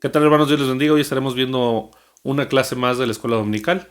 ¿Qué tal, hermanos? Dios les bendiga. Hoy estaremos viendo una clase más de la escuela dominical.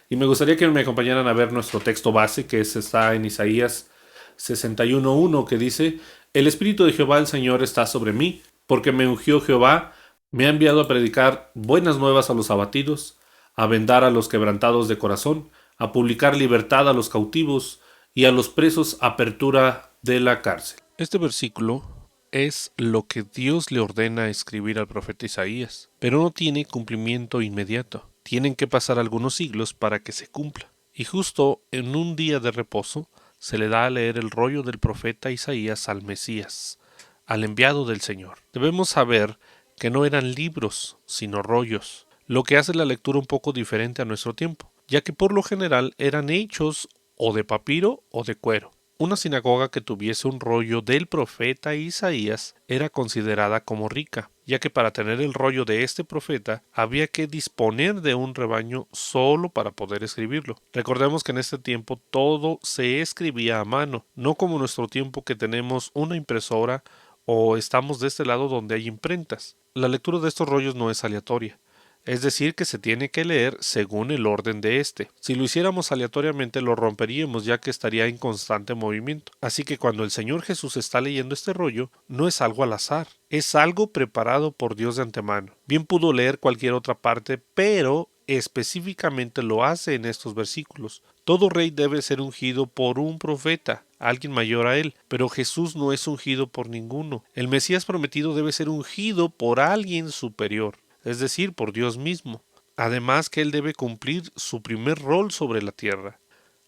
Y me gustaría que me acompañaran a ver nuestro texto base, está en Isaías 61:1, que dice: El Espíritu de Jehová el Señor está sobre mí, porque me ungió Jehová, me ha enviado a predicar buenas nuevas a los abatidos, a vendar a los quebrantados de corazón, a publicar libertad a los cautivos y a los presos apertura de la cárcel. Este versículo es lo que Dios le ordena escribir al profeta Isaías, pero no tiene cumplimiento inmediato. Tienen que pasar algunos siglos para que se cumpla. Y justo en un día de reposo se le da a leer el rollo del profeta Isaías al Mesías, al enviado del Señor. Debemos saber que no eran libros, sino rollos, lo que hace la lectura un poco diferente a nuestro tiempo, ya que por lo general eran hechos o de papiro o de cuero. Una sinagoga que tuviese un rollo del profeta Isaías era considerada como rica, ya que para tener el rollo de este profeta había que disponer de un rebaño solo para poder escribirlo. Recordemos que en este tiempo todo se escribía a mano, no como nuestro tiempo que tenemos una impresora o estamos de este lado donde hay imprentas. La lectura de estos rollos no es aleatoria. Es decir, que se tiene que leer según el orden de este. Si lo hiciéramos aleatoriamente lo romperíamos, ya que estaría en constante movimiento. Así que cuando el Señor Jesús está leyendo este rollo, no es algo al azar, es algo preparado por Dios de antemano. Bien pudo leer cualquier otra parte, pero específicamente lo hace en estos versículos. Todo rey debe ser ungido por un profeta, alguien mayor a él, pero Jesús no es ungido por ninguno. El Mesías prometido debe ser ungido por alguien superior, es decir, por Dios mismo. Además que él debe cumplir su primer rol sobre la tierra.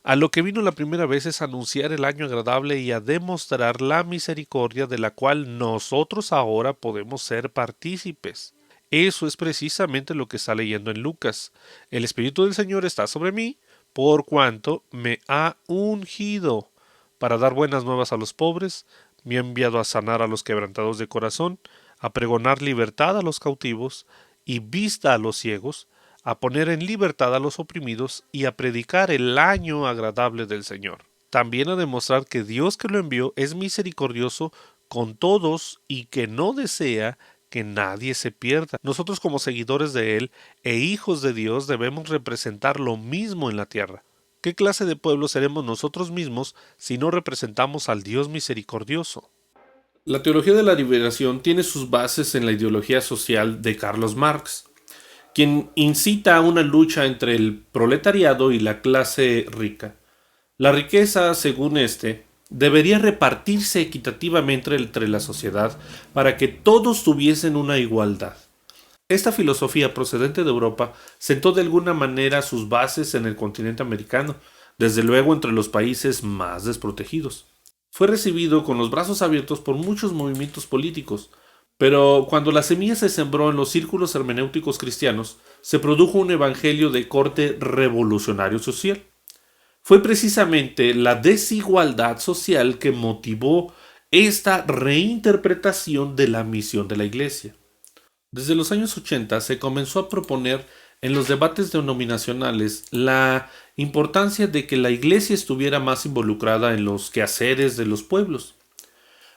A lo que vino la primera vez es anunciar el año agradable y a demostrar la misericordia de la cual nosotros ahora podemos ser partícipes. Eso es precisamente lo que está leyendo en Lucas. El Espíritu del Señor está sobre mí, por cuanto me ha ungido para dar buenas nuevas a los pobres, me ha enviado a sanar a los quebrantados de corazón, a pregonar libertad a los cautivos y vista a los ciegos, a poner en libertad a los oprimidos y a predicar el año agradable del Señor. También a demostrar que Dios que lo envió es misericordioso con todos y que no desea que nadie se pierda. Nosotros como seguidores de Él e hijos de Dios debemos representar lo mismo en la tierra. ¿Qué clase de pueblo seremos nosotros mismos si no representamos al Dios misericordioso? La teología de la liberación tiene sus bases en la ideología social de Carlos Marx, quien incita a una lucha entre el proletariado y la clase rica. La riqueza, según debería repartirse equitativamente entre la sociedad para que todos tuviesen una igualdad. Esta filosofía procedente de Europa sentó de alguna manera sus bases en el continente americano, desde luego entre los países más desprotegidos. Fue recibido con los brazos abiertos por muchos movimientos políticos, pero cuando la semilla se sembró en los círculos hermenéuticos cristianos, se produjo un evangelio de corte revolucionario social. Fue precisamente la desigualdad social que motivó esta reinterpretación de la misión de la Iglesia. Desde los años 80 se comenzó a proponer en los debates denominacionales la importancia de que la Iglesia estuviera más involucrada en los quehaceres de los pueblos.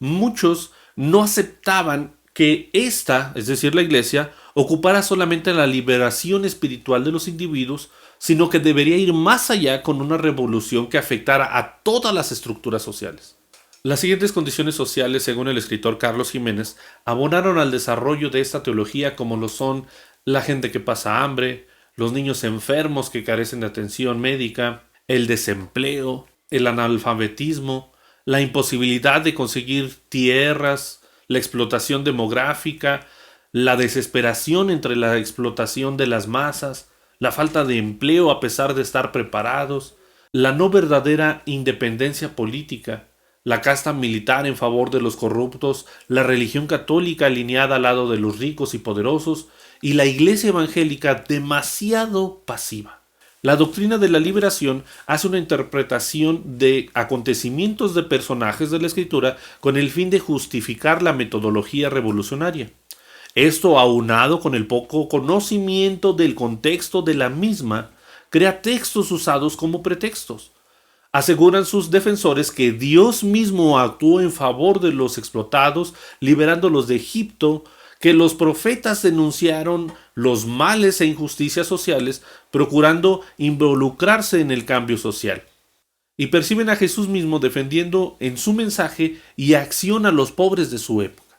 Muchos no aceptaban que ésta, es decir, la Iglesia, ocupara solamente la liberación espiritual de los individuos, sino que debería ir más allá con una revolución que afectara a todas las estructuras sociales. Las siguientes condiciones sociales, según el escritor Carlos Jiménez, abonaron al desarrollo de esta teología, como lo son la gente que pasa hambre, los niños enfermos que carecen de atención médica, el desempleo, el analfabetismo, la imposibilidad de conseguir tierras, la explotación demográfica, la desesperación entre la explotación de las masas, la falta de empleo a pesar de estar preparados, la no verdadera independencia política, la casta militar en favor de los corruptos, la religión católica alineada al lado de los ricos y poderosos, y la iglesia evangélica demasiado pasiva. La doctrina de la liberación hace una interpretación de acontecimientos de personajes de la escritura con el fin de justificar la metodología revolucionaria. Esto, aunado con el poco conocimiento del contexto de la misma, crea textos usados como pretextos. Aseguran sus defensores que Dios mismo actuó en favor de los explotados, liberándolos de Egipto, que los profetas denunciaron los males e injusticias sociales, procurando involucrarse en el cambio social. Y perciben a Jesús mismo defendiendo en su mensaje y acción a los pobres de su época.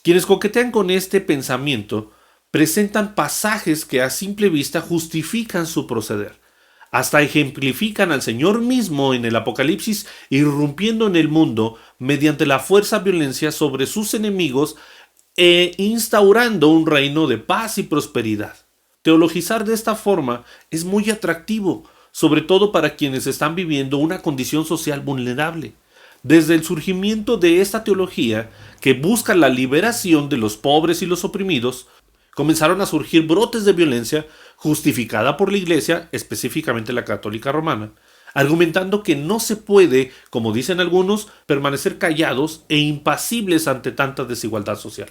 Quienes coquetean con este pensamiento presentan pasajes que a simple vista justifican su proceder. Hasta ejemplifican al Señor mismo en el Apocalipsis irrumpiendo en el mundo mediante la fuerza violencia sobre sus enemigos e instaurando un reino de paz y prosperidad. Teologizar de esta forma es muy atractivo, sobre todo para quienes están viviendo una condición social vulnerable. Desde el surgimiento de esta teología, que busca la liberación de los pobres y los oprimidos, comenzaron a surgir brotes de violencia justificada por la Iglesia, específicamente la Católica Romana, argumentando que no se puede, como dicen algunos, permanecer callados e impasibles ante tanta desigualdad social.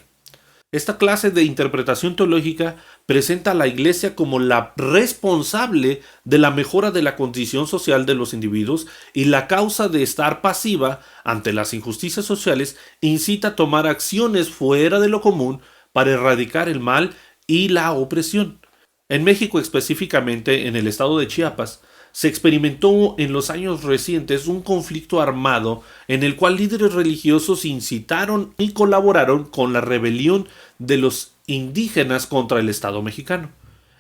Esta clase de interpretación teológica presenta a la Iglesia como la responsable de la mejora de la condición social de los individuos y la causa de estar pasiva ante las injusticias sociales incita a tomar acciones fuera de lo común para erradicar el mal y la opresión. En México, específicamente en el estado de Chiapas, se experimentó en los años recientes un conflicto armado en el cual líderes religiosos incitaron y colaboraron con la rebelión de los indígenas contra el Estado mexicano.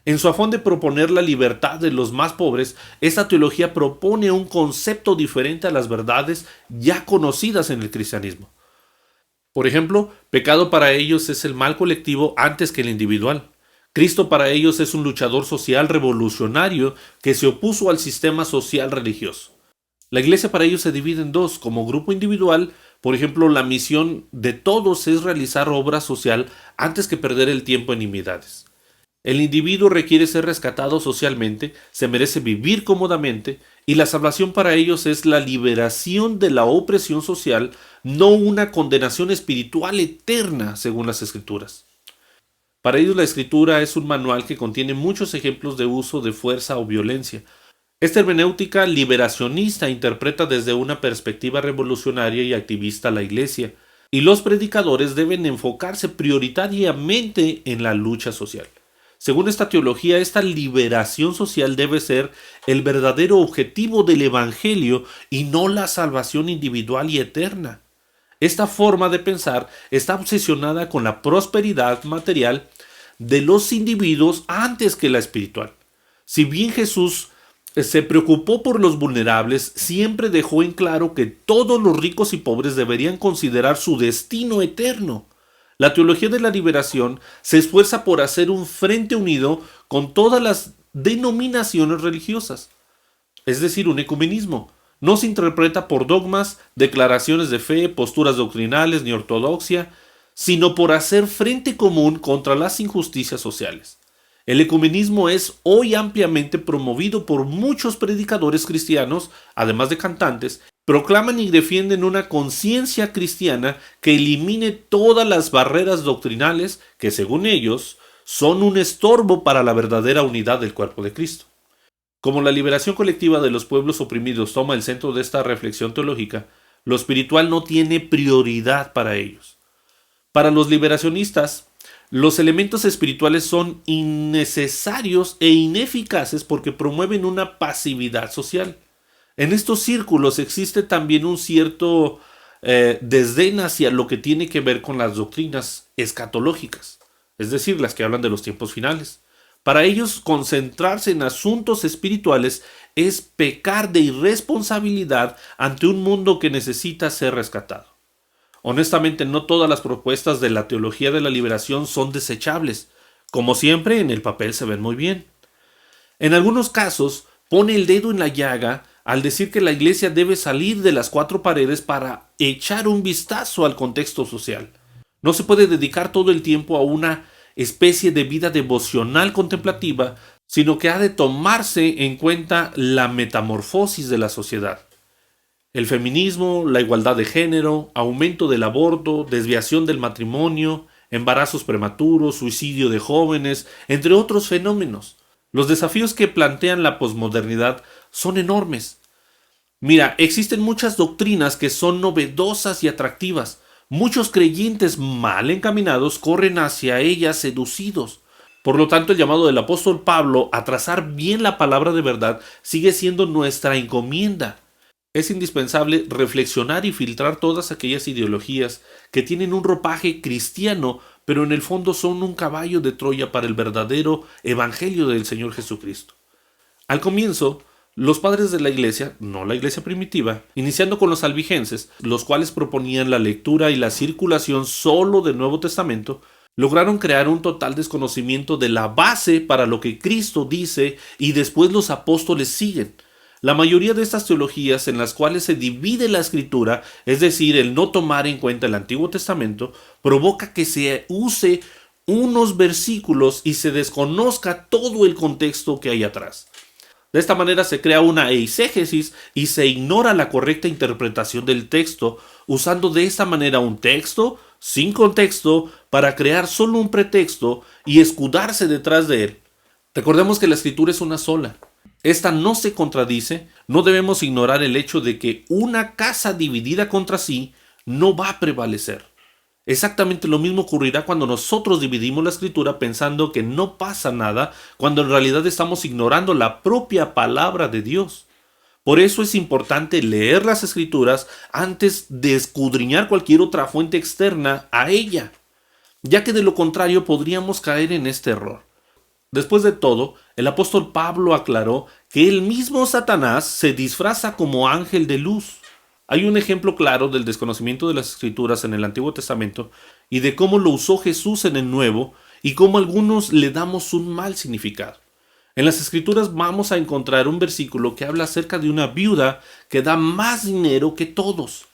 En su afán de proponer la libertad de los más pobres, esta teología propone un concepto diferente a las verdades ya conocidas en el cristianismo. Por ejemplo, pecado para ellos es el mal colectivo antes que el individual. Cristo para ellos es un luchador social revolucionario que se opuso al sistema social religioso. La Iglesia para ellos se divide en dos, como grupo individual. Por ejemplo, la misión de todos es realizar obra social antes que perder el tiempo en nimiedades. El individuo requiere ser rescatado socialmente, se merece vivir cómodamente, y la salvación para ellos es la liberación de la opresión social, no una condenación espiritual eterna, según las Escrituras. Para ellos la Escritura es un manual que contiene muchos ejemplos de uso de fuerza o violencia. Esta hermenéutica liberacionista interpreta desde una perspectiva revolucionaria y activista la Iglesia, y los predicadores deben enfocarse prioritariamente en la lucha social. Según esta teología, esta liberación social debe ser el verdadero objetivo del Evangelio y no la salvación individual y eterna. Esta forma de pensar está obsesionada con la prosperidad material de los individuos antes que la espiritual. Si bien Jesús se preocupó por los vulnerables, siempre dejó en claro que todos los ricos y pobres deberían considerar su destino eterno. La teología de la liberación se esfuerza por hacer un frente unido con todas las denominaciones religiosas, es decir, un ecumenismo. No se interpreta por dogmas, declaraciones de fe, posturas doctrinales ni ortodoxia, sino por hacer frente común contra las injusticias sociales. El ecumenismo es hoy ampliamente promovido por muchos predicadores cristianos, además de cantantes, proclaman y defienden una conciencia cristiana que elimine todas las barreras doctrinales que, según ellos, son un estorbo para la verdadera unidad del cuerpo de Cristo. Como la liberación colectiva de los pueblos oprimidos toma el centro de esta reflexión teológica, lo espiritual no tiene prioridad para ellos. Para los liberacionistas, los elementos espirituales son innecesarios e ineficaces porque promueven una pasividad social. En estos círculos existe también un cierto desdén hacia lo que tiene que ver con las doctrinas escatológicas, es decir, las que hablan de los tiempos finales. Para ellos, concentrarse en asuntos espirituales es pecar de irresponsabilidad ante un mundo que necesita ser rescatado. Honestamente, no todas las propuestas de la teología de la liberación son desechables. Como siempre, en el papel se ven muy bien. En algunos casos, pone el dedo en la llaga al decir que la Iglesia debe salir de las cuatro paredes para echar un vistazo al contexto social. No se puede dedicar todo el tiempo a una especie de vida devocional contemplativa, sino que ha de tomarse en cuenta la metamorfosis de la sociedad. El feminismo, la igualdad de género, aumento del aborto, desviación del matrimonio, embarazos prematuros, suicidio de jóvenes, entre otros fenómenos. Los desafíos que plantean la posmodernidad son enormes. Mira, existen muchas doctrinas que son novedosas y atractivas. Muchos creyentes mal encaminados corren hacia ella seducidos. Por lo tanto, el llamado del apóstol Pablo a trazar bien la palabra de verdad sigue siendo nuestra encomienda. Es indispensable reflexionar y filtrar todas aquellas ideologías que tienen un ropaje cristiano, pero en el fondo son un caballo de Troya para el verdadero evangelio del Señor Jesucristo. Al comienzo, los padres de la iglesia, no la iglesia primitiva, iniciando con los albigenses, los cuales proponían la lectura y la circulación solo del Nuevo Testamento, lograron crear un total desconocimiento de la base para lo que Cristo dice y después los apóstoles siguen. La mayoría de estas teologías en las cuales se divide la escritura, es decir, el no tomar en cuenta el Antiguo Testamento, provoca que se use unos versículos y se desconozca todo el contexto que hay atrás. De esta manera se crea una eisegesis y se ignora la correcta interpretación del texto, usando de esta manera un texto sin contexto para crear solo un pretexto y escudarse detrás de él. Recordemos que la escritura es una sola. Esta no se contradice, no debemos ignorar el hecho de que una casa dividida contra sí no va a prevalecer. Exactamente lo mismo ocurrirá cuando nosotros dividimos la escritura pensando que no pasa nada, cuando en realidad estamos ignorando la propia palabra de Dios. Por eso es importante leer las escrituras antes de escudriñar cualquier otra fuente externa a ella, ya que de lo contrario podríamos caer en este error. Después de todo, el apóstol Pablo aclaró que el mismo Satanás se disfraza como ángel de luz. Hay un ejemplo claro del desconocimiento de las escrituras en el Antiguo Testamento y de cómo lo usó Jesús en el Nuevo y cómo algunos le damos un mal significado. En las escrituras vamos a encontrar un versículo que habla acerca de una viuda que da más dinero que todos.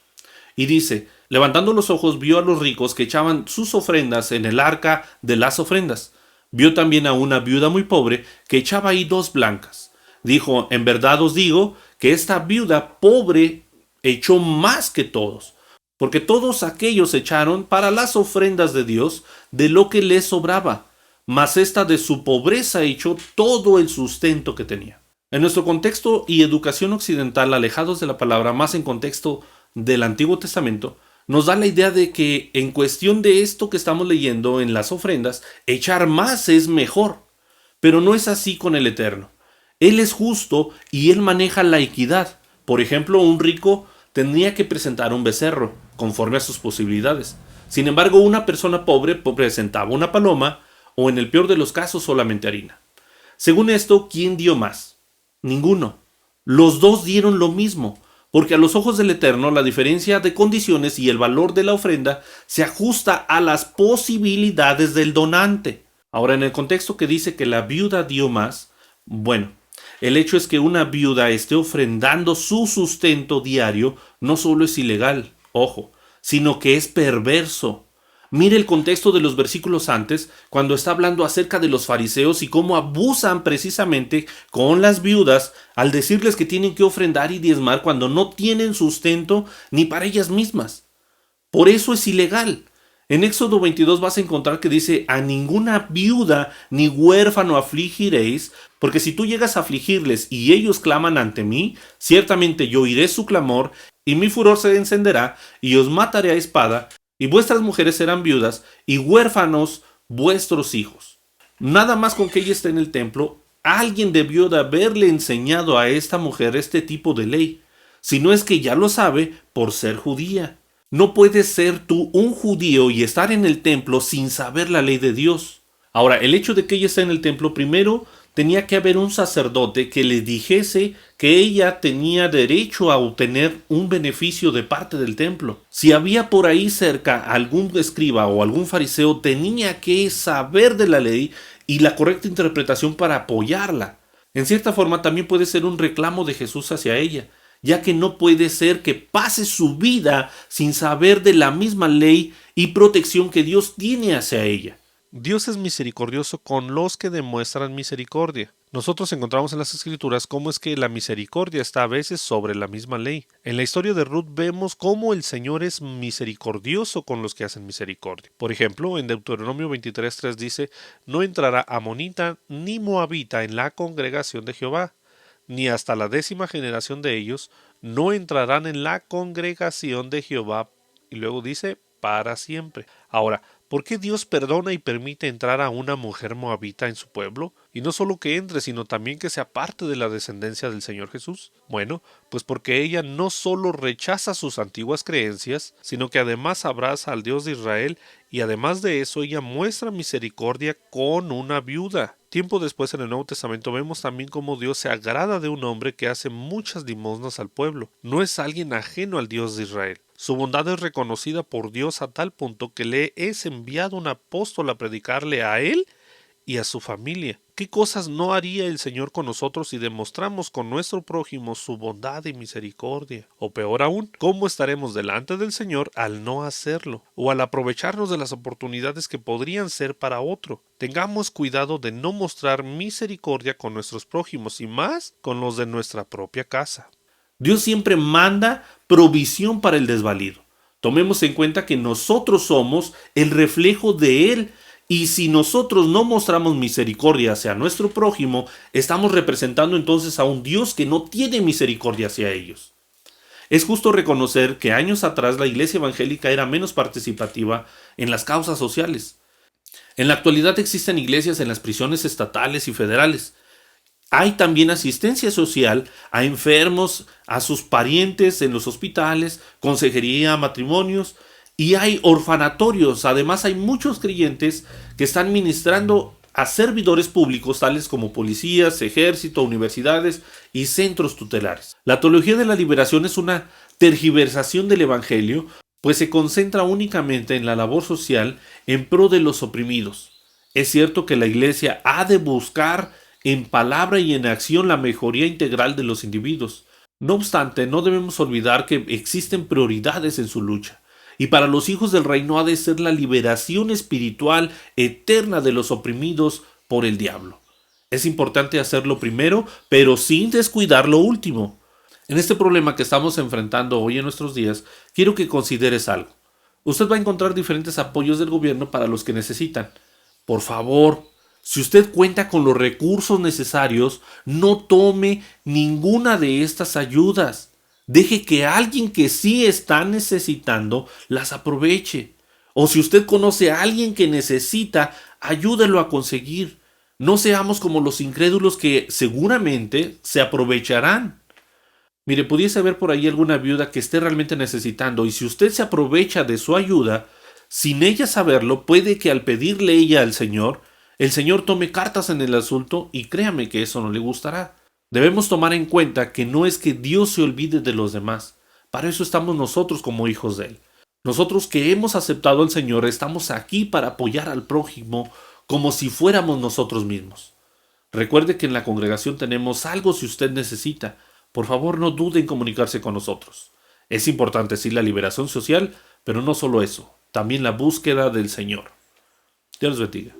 Y dice, levantando los ojos vio a los ricos que echaban sus ofrendas en el arca de las ofrendas. Vio también a una viuda muy pobre que echaba ahí 2 blancas. Dijo, en verdad os digo que esta viuda pobre echó más que todos, porque todos aquellos echaron para las ofrendas de Dios de lo que les sobraba, mas esta de su pobreza echó todo el sustento que tenía. En nuestro contexto y educación occidental, alejados de la palabra, más en contexto del Antiguo Testamento, nos da la idea de que en cuestión de esto que estamos leyendo en las ofrendas, echar más es mejor. Pero no es así con el Eterno. Él es justo y Él maneja la equidad. Por ejemplo, un rico tendría que presentar un becerro, conforme a sus posibilidades. Sin embargo, una persona pobre presentaba una paloma o en el peor de los casos solamente harina. Según esto, ¿quién dio más? Ninguno. Los dos dieron lo mismo, porque a los ojos del Eterno la diferencia de condiciones y el valor de la ofrenda se ajusta a las posibilidades del donante. Ahora, en el contexto que dice que la viuda dio más, bueno, el hecho es que una viuda esté ofrendando su sustento diario no solo es ilegal, ojo, sino que es perverso. Mire el contexto de los versículos antes, cuando está hablando acerca de los fariseos y cómo abusan precisamente con las viudas al decirles que tienen que ofrendar y diezmar cuando no tienen sustento ni para ellas mismas. Por eso es ilegal. En Éxodo 22 vas a encontrar que dice, a ninguna viuda ni huérfano afligiréis, porque si tú llegas a afligirles y ellos claman ante mí, ciertamente yo oiré su clamor, y mi furor se encenderá, y os mataré a espada, y vuestras mujeres serán viudas, y huérfanos vuestros hijos. Nada más con que ella esté en el templo, alguien debió de haberle enseñado a esta mujer este tipo de ley, si no es que ya lo sabe por ser judía. No puedes ser tú un judío y estar en el templo sin saber la ley de Dios. Ahora, el hecho de que ella esté en el templo, primero tenía que haber un sacerdote que le dijese que ella tenía derecho a obtener un beneficio de parte del templo. Si había por ahí cerca algún escriba o algún fariseo, tenía que saber de la ley y la correcta interpretación para apoyarla. En cierta forma también puede ser un reclamo de Jesús hacia ella, ya que no puede ser que pase su vida sin saber de la misma ley y protección que Dios tiene hacia ella. Dios es misericordioso con los que demuestran misericordia. Nosotros encontramos en las Escrituras cómo es que la misericordia está a veces sobre la misma ley. En la historia de Ruth vemos cómo el Señor es misericordioso con los que hacen misericordia. Por ejemplo, en Deuteronomio 23:3 dice, no entrará amonita ni moabita en la congregación de Jehová, ni hasta la 10ª generación de ellos no entrarán en la congregación de Jehová. Y luego dice, para siempre. Ahora, ¿por qué Dios perdona y permite entrar a una mujer moabita en su pueblo? Y no solo que entre, sino también que sea parte de la descendencia del Señor Jesús. Bueno, pues porque ella no solo rechaza sus antiguas creencias, sino que además abraza al Dios de Israel, y además de eso ella muestra misericordia con una viuda. Tiempo después en el Nuevo Testamento vemos también cómo Dios se agrada de un hombre que hace muchas limosnas al pueblo. No es alguien ajeno al Dios de Israel. Su bondad es reconocida por Dios a tal punto que le es enviado un apóstol a predicarle a él y a su familia. ¿Qué cosas no haría el Señor con nosotros si demostramos con nuestro prójimo su bondad y misericordia? O peor aún, ¿cómo estaremos delante del Señor al no hacerlo? O al aprovecharnos de las oportunidades que podrían ser para otro. Tengamos cuidado de no mostrar misericordia con nuestros prójimos y más con los de nuestra propia casa. Dios siempre manda provisión para el desvalido. Tomemos en cuenta que nosotros somos el reflejo de Él, y si nosotros no mostramos misericordia hacia nuestro prójimo, estamos representando entonces a un Dios que no tiene misericordia hacia ellos. Es justo reconocer que años atrás la iglesia evangélica era menos participativa en las causas sociales. En la actualidad existen iglesias en las prisiones estatales y federales. Hay también asistencia social a enfermos, a sus parientes en los hospitales, consejería a matrimonios, y hay orfanatorios. Además hay muchos creyentes que están ministrando a servidores públicos tales como policías, ejército, universidades y centros tutelares. La teología de la liberación es una tergiversación del evangelio, pues se concentra únicamente en la labor social en pro de los oprimidos. Es cierto que la iglesia ha de buscar en palabra y en acción la mejoría integral de los individuos. No obstante, no debemos olvidar que existen prioridades en su lucha. Y para los hijos del reino ha de ser la liberación espiritual eterna de los oprimidos por el diablo. Es importante hacerlo primero, pero sin descuidar lo último. En este problema que estamos enfrentando hoy en nuestros días, quiero que consideres algo. Usted va a encontrar diferentes apoyos del gobierno para los que necesitan. Por favor, si usted cuenta con los recursos necesarios, no tome ninguna de estas ayudas. Deje que alguien que sí está necesitando las aproveche. O si usted conoce a alguien que necesita, ayúdelo a conseguir. No seamos como los incrédulos que seguramente se aprovecharán. Mire, pudiese haber por ahí alguna viuda que esté realmente necesitando, y si usted se aprovecha de su ayuda, sin ella saberlo, puede que al pedirle ella al Señor, el Señor tome cartas en el asunto, y créame que eso no le gustará. Debemos tomar en cuenta que no es que Dios se olvide de los demás. Para eso estamos nosotros como hijos de Él. Nosotros que hemos aceptado al Señor estamos aquí para apoyar al prójimo como si fuéramos nosotros mismos. Recuerde que en la congregación tenemos algo si usted necesita. Por favor, no dude en comunicarse con nosotros. Es importante sí la liberación social, pero no solo eso, también la búsqueda del Señor. Dios los bendiga.